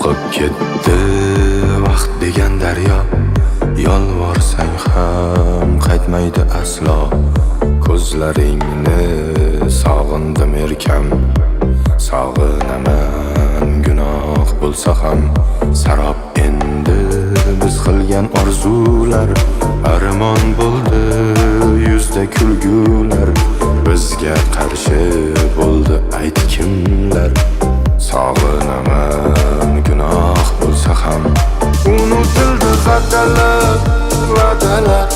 oqib ketdi vaqt degan daryo, yolvorsang ham qaytmaydi aslo. Ko'zlaringni sog'indim erkam, sog'inaman gunoh bo'lsa ham. Sarob endi biz qilgan orzular, armon bo'ldi yuzda kulgular. Bizga qarshi bo'ldi ayt kimlar, sog'inaman gunoh bo'lsa ham. Unutildi va'dalar, va'dalar,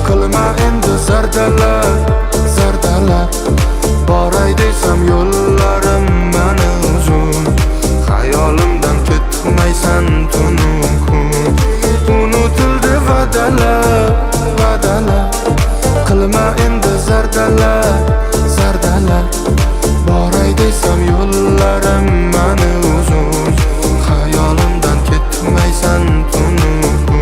qilma endi zardalar, zardalar. Boray desam yo'llarim mani uzun, xayolimdan ketmaysan tunum kun. Unutildi va'dalar, va'dalar, qilma endi zardalar, zardalar. Boray desam yo'llarim mani uzun, xayolimdan ketmaysan tunum kun.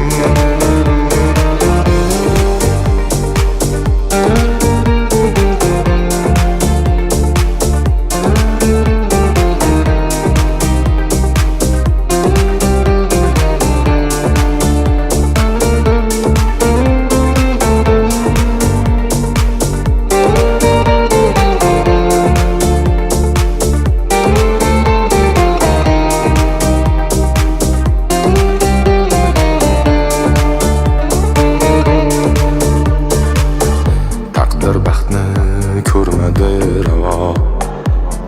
Baxtni ko'rmadi ravo,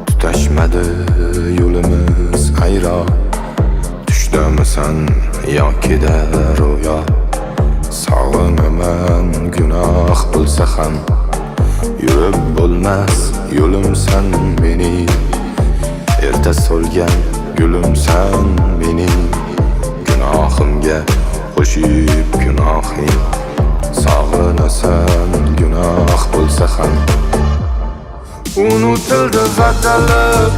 tutashmadi yo'limiz ayro. Tushdamisan yokida ro'yo, sog'inaman gunoh bo'lsa ham. Yurib bo'lmas yo'limsan mening, erta so'lgan gulimsan mening. Gunohimga qo'shib gunohing, sog'inasan gunoh bo'lsa ham. Unutildi va'dalar,